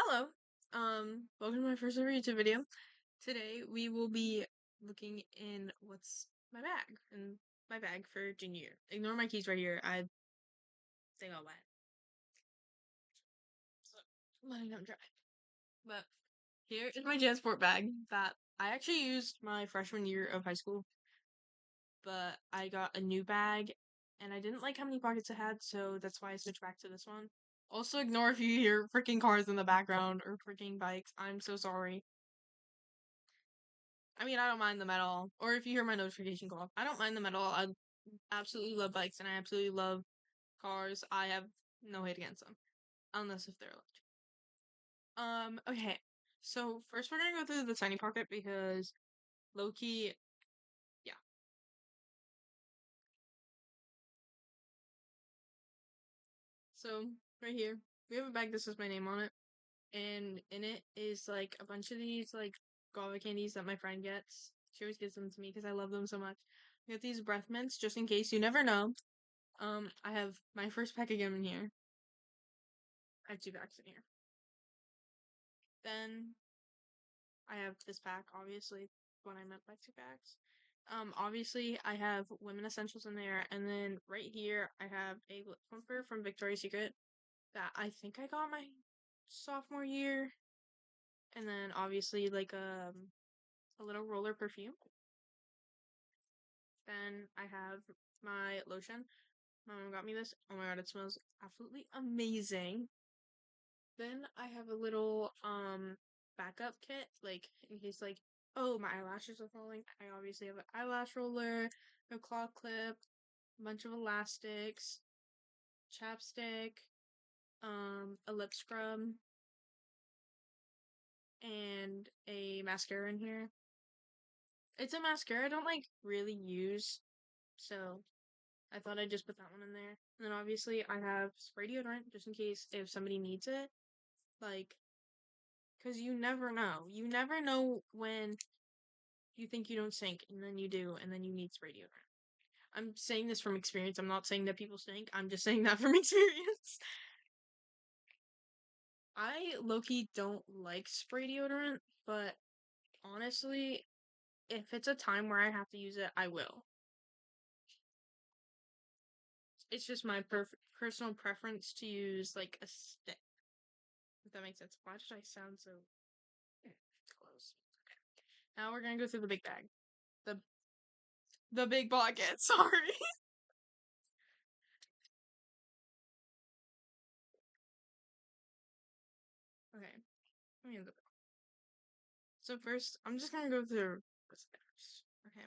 Hello. Welcome to my first ever YouTube video. Today we will be looking in what's my bag for junior year. Ignore my keys right here. They got wet. So letting them dry. But here is my JanSport bag that I actually used my freshman year of high school. But I got a new bag and I didn't like how many pockets it had, so that's why I switched back to this one. Also ignore if you hear freaking cars in the background or freaking bikes. I'm so sorry. I mean, I don't mind them at all. Or if you hear my notification go off, I don't mind them at all. I absolutely love bikes and I absolutely love cars. I have no hate against them, unless if they're electric. Okay. So first we're gonna go through the tiny pocket because low key, yeah. So right here we have a bag. This is my name on it, and in it is like a bunch of these like guava candies that my friend gets. She always gives them to me because I love them so much. I got these breath mints just in case. You never know. I have my first pack of gum in here. I have two packs in here. Then I have this pack, obviously, what I meant by two packs. Obviously, I have women essentials in there, and then right here, I have a lip plumper from Victoria's Secret that I think I got my sophomore year, and then obviously like a little roller perfume. Then I have my lotion. My mom got me this. Oh my god, it smells absolutely amazing. Then I have a little backup kit, like in case like, oh, my eyelashes are falling. I obviously have an eyelash roller, a claw clip, a bunch of elastics, chapstick, a lip scrub, and a mascara in here. It's a mascara I don't like really use, so I thought I'd just put that one in there. And then obviously I have spray deodorant just in case if somebody needs it. Like, because you never know. You never know when you think you don't stink, and then you do, and then you need spray deodorant. I'm saying this from experience. I'm not saying that people stink. I'm just saying that from experience. I low-key don't like spray deodorant, but honestly, if it's a time where I have to use it, I will. It's just my personal preference to use like a stick. If that makes sense. Why did I sound so close? Okay. Now we're gonna go through the big bag. The the big pocket. Sorry. Okay. Let me So first, I'm just gonna go through this first. Okay.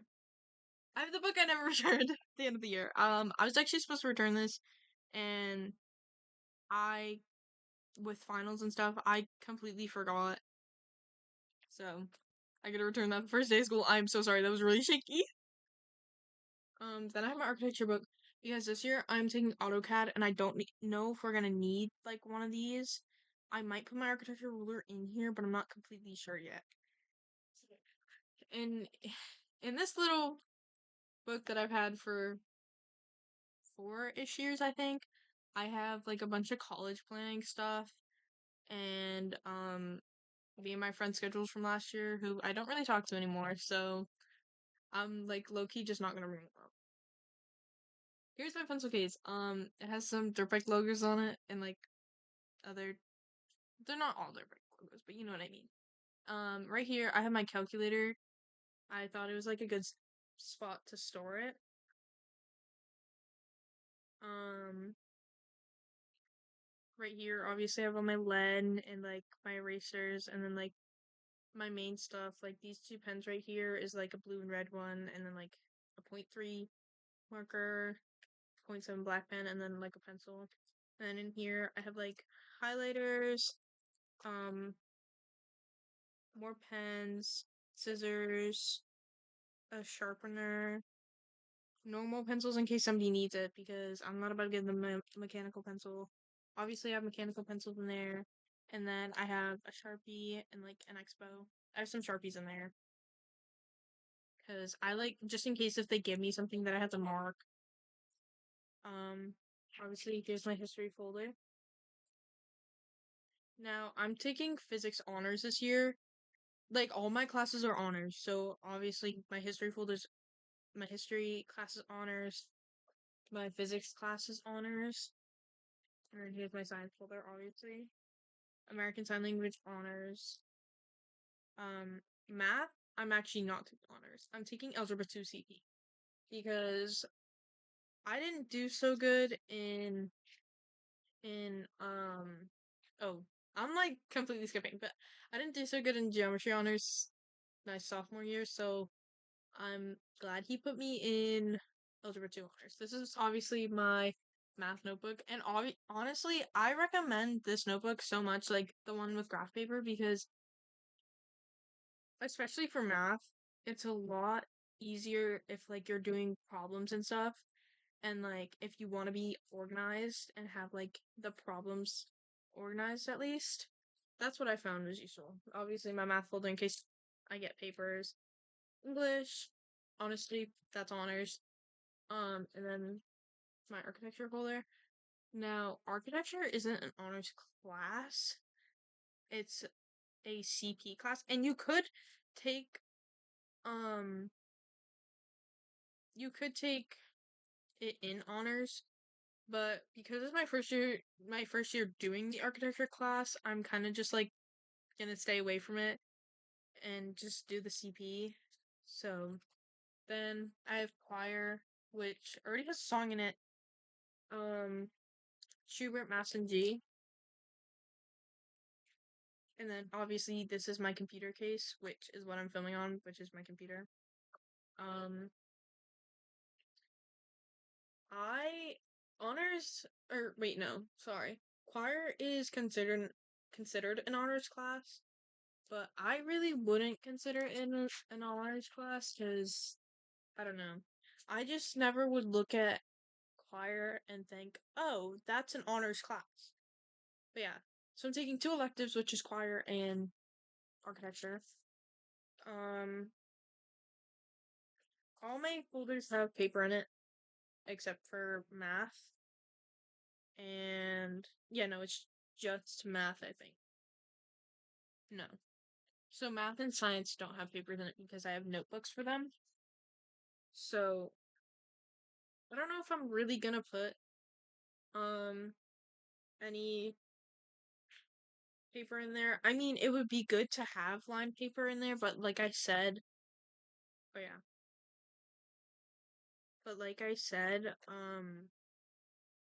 I have the book I never returned at the end of the year. I was actually supposed to return this, and I, with finals and stuff, I completely forgot. So, I gotta return that the first day of school. I'm so sorry, that was really shaky. Then I have my architecture book, because this year I'm taking AutoCAD, and I don't know if we're gonna need, like, one of these. I might put my architecture ruler in here, but I'm not completely sure yet. And in this little book that I've had for 4-ish years, I think. I have like a bunch of college planning stuff and me and my friend's schedules from last year who I don't really talk to anymore, so I'm like low key just not gonna bring them up. Here's my pencil case. It has some dirt bike logos on it and like other they're not all dirt bike logos, but you know what I mean. Right here I have my calculator. I thought it was like a good spot to store it. Um right here obviously I have all my lead and like my erasers and then like my main stuff, like these two pens right here is like a blue and red one, and then like a .3 marker, .7 black pen, and then like a pencil. And in here I have like highlighters, um, more pens, scissors, a sharpener, normal pencils in case somebody needs it because I'm not about to give them a mechanical pencil. Obviously, I have mechanical pencils in there, and then I have a Sharpie and like an Expo. I have some Sharpies in there. Because I like, just in case if they give me something that I have to mark. Um, Obviously, here's my history folder. Now, I'm taking physics honors this year. Like, all my classes are honors. So, obviously, my history class is honors, my physics class is honors. And here's my science folder, obviously. American Sign Language honors. Math, I'm actually not taking honors. I'm taking Algebra 2 CP because I didn't do so good in oh, I'm like completely skipping, but I didn't do so good in geometry honors my sophomore year, so I'm glad he put me in algebra 2 honors. This is obviously my math notebook, and honestly, I recommend this notebook so much, like the one with graph paper, because especially for math, it's a lot easier if like you're doing problems and stuff, and like if you want to be organized and have like the problems organized at least. That's what I found was useful. Obviously, my math folder in case I get papers. English, honestly, that's honors. And then my architecture folder. Now, architecture isn't an honors class. It's a CP class, and take um you could take it in honors, but because it's my first year doing the architecture class, I'm kind of just like gonna stay away from it and just do the CP. So then I have choir, which already has a song in it. Um, Schubert, Mass, and G. And then obviously this is my computer case, which is what I'm filming on, which is my computer. Um, I honors or wait, no, sorry. Choir is considered an honors class, but I really wouldn't consider it an honors class because I don't know. I just never would look at choir and think, oh, that's an honors class. But yeah, so I'm taking two electives, which is choir and architecture. Um, all my folders have paper in it except for math. And yeah, no, it's just math, I think. No. So math and science don't have papers in it because I have notebooks for them. So I don't know if I'm really gonna put um any paper in there. I mean, it would be good to have lined paper in there, but like I said, oh yeah. But like I said,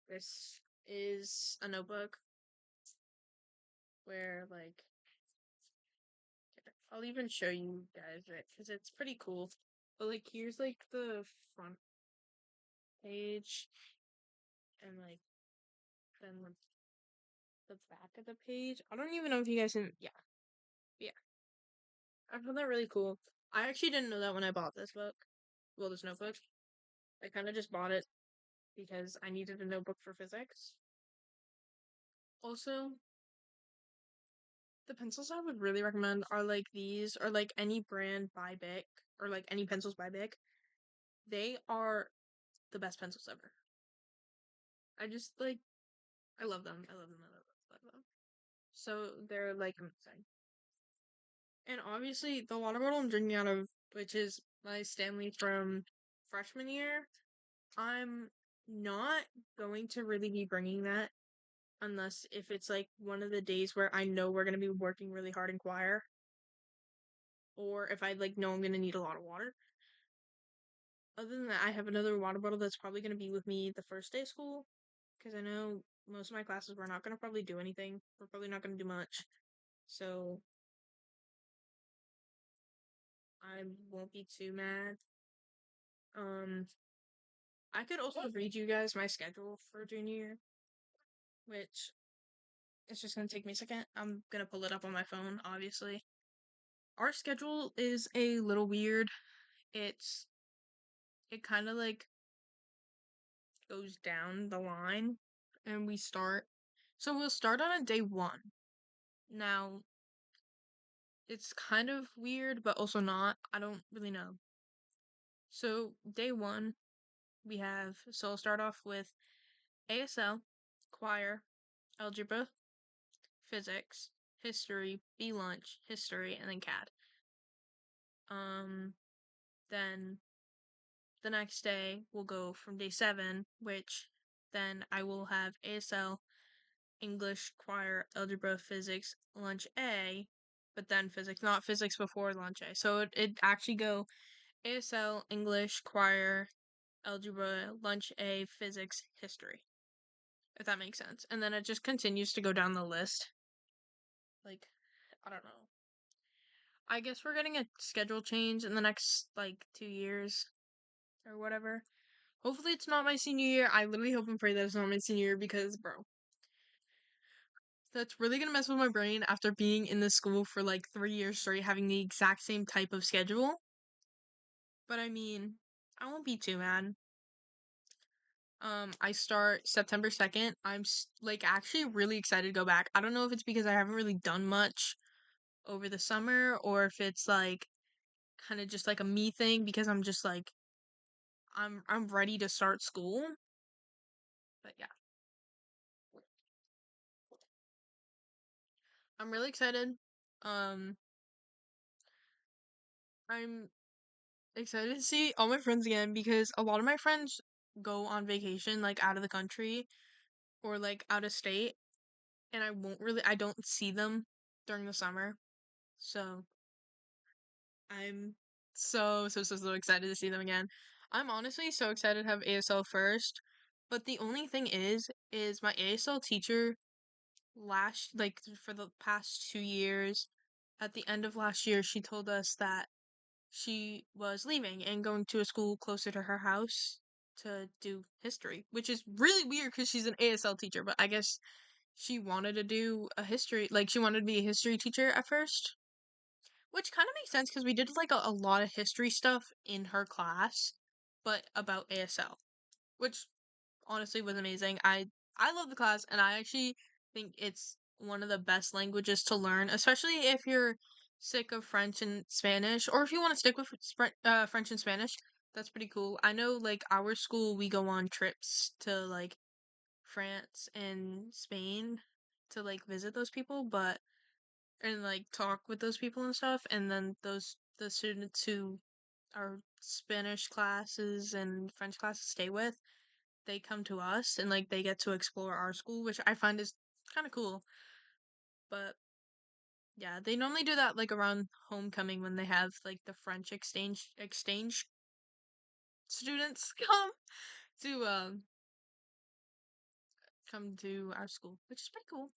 this is a notebook where like I'll even show you guys it because it's pretty cool. But like here's like the front page and like then the back of the page. I don't even know if you guys can. Yeah. I found that really cool. I actually didn't know that when I bought this book. Well, this notebook. I kind of just bought it because I needed a notebook for physics. Also, the pencils I would really recommend are like these or like any brand by Bic or like any pencils by Bic. They are the best pencils ever. I just like I love them. I love them. I love them. I love them. So they're like amazing. And obviously the water bottle I'm drinking out of, which is my Stanley from freshman year, I'm not going to really be bringing that unless if it's like one of the days where I know we're gonna be working really hard in choir, or if I like know I'm gonna need a lot of water. Other than that, I have another water bottle that's probably gonna be with me the first day of school, because I know most of my classes we're not gonna probably do anything. We're probably not gonna do much, so I won't be too mad. Um, I could also read you guys my schedule for junior year, which it's just gonna take me a second. I'm gonna pull it up on my phone, obviously. Our schedule is a little weird. It kind of like goes down the line and we start. So we'll start on a day 1. Now, it's kind of weird but also not. I don't really know. So, day 1, I'll start off with ASL, choir, algebra, physics, history, B lunch, history, and then CAD. Then the next day will go from day 7, which then I will have ASL, English, choir, algebra, physics, lunch A, but then physics, not physics before lunch A. So it actually go ASL, English, choir, algebra, lunch A, physics, history. If that makes sense. And then it just continues to go down the list. Like, I don't know. I guess we're getting a schedule change in the next, like, 2 years or whatever. Hopefully it's not my senior year. I literally hope and pray that it's not my senior year because, bro, that's really gonna mess with my brain after being in the school for like 3 years straight, having the exact same type of schedule. But I mean, I won't be too mad. I start September 2nd. I'm like actually really excited to go back. I don't know if it's because I haven't really done much over the summer or if it's like kind of just like a me thing because I'm just like I'm ready to start school. But yeah, I'm really excited. Um, I'm excited to see all my friends again because a lot of my friends go on vacation like out of the country or like out of state and I don't see them during the summer. So I'm so excited to see them again. I'm honestly so excited to have ASL first, but the only thing is my ASL teacher for the past 2 years, at the end of last year, she told us that she was leaving and going to a school closer to her house to do history, which is really weird because she's an ASL teacher, but I guess she wanted to do a history, like she wanted to be a history teacher at first, which kind of makes sense because we did like a lot of history stuff in her class, but about ASL, which honestly was amazing. I love the class and I actually think it's one of the best languages to learn, especially if you're sick of French and Spanish or if you want to stick with French and Spanish. That's pretty cool. I know like our school we go on trips to like France and Spain to like visit those people, but and like talk with those people and stuff and then the students who our Spanish classes and French classes stay with, they come to us and like they get to explore our school, which I find is kind of cool. But yeah, they normally do that like around homecoming when they have like the French exchange students to come to our school, which is pretty cool.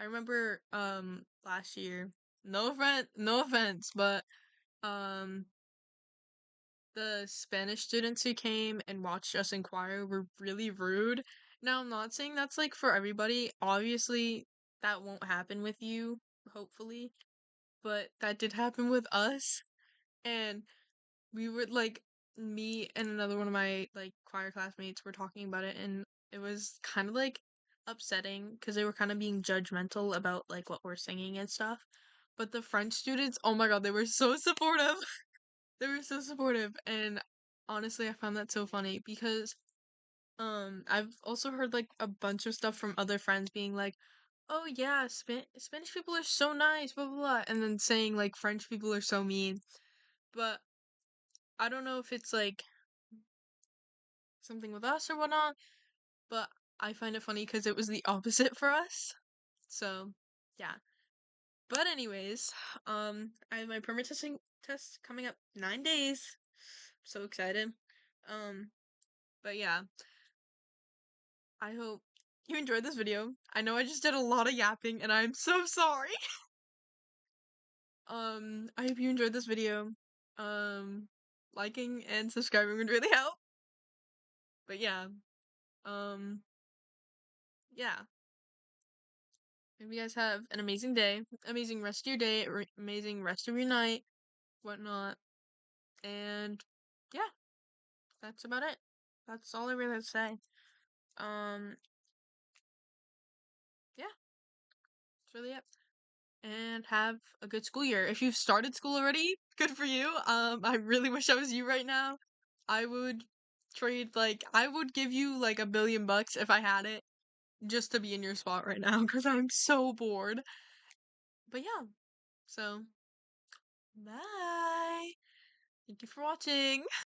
I remember last year, no offense, but um the Spanish students who came and watched us inquire were really rude. Now, I'm not saying that's like for everybody. Obviously, that won't happen with you, hopefully, but that did happen with us. And we were like, me and another one of my like choir classmates were talking about it, and it was kind of like upsetting because they were kind of being judgmental about like what we're singing and stuff. But the French students, oh my god, they were so supportive. They were so supportive, and honestly, I found that so funny because I've also heard like a bunch of stuff from other friends being like, "Oh yeah, Spanish people are so nice, blah blah blah," and then saying like French people are so mean. But I don't know if it's like something with us or whatnot. But I find it funny because it was the opposite for us. So yeah. But anyways, I have my permit testing test coming up 9 days. So excited. Um, but yeah, I hope you enjoyed this video. I know I just did a lot of yapping and I'm so sorry. I hope you enjoyed this video. Um, liking and subscribing would really help. But yeah, um, yeah. Hope you guys have an amazing day, amazing rest of your day, amazing rest of your night, whatnot. And yeah, that's about it. That's all I really have to say. Um, yeah, that's really it. And have a good school year. If you've started school already, good for you. I really wish I was you right now. I would I would give you like $1 billion if I had it just to be in your spot right now because I'm so bored. But yeah, so bye. Thank you for watching.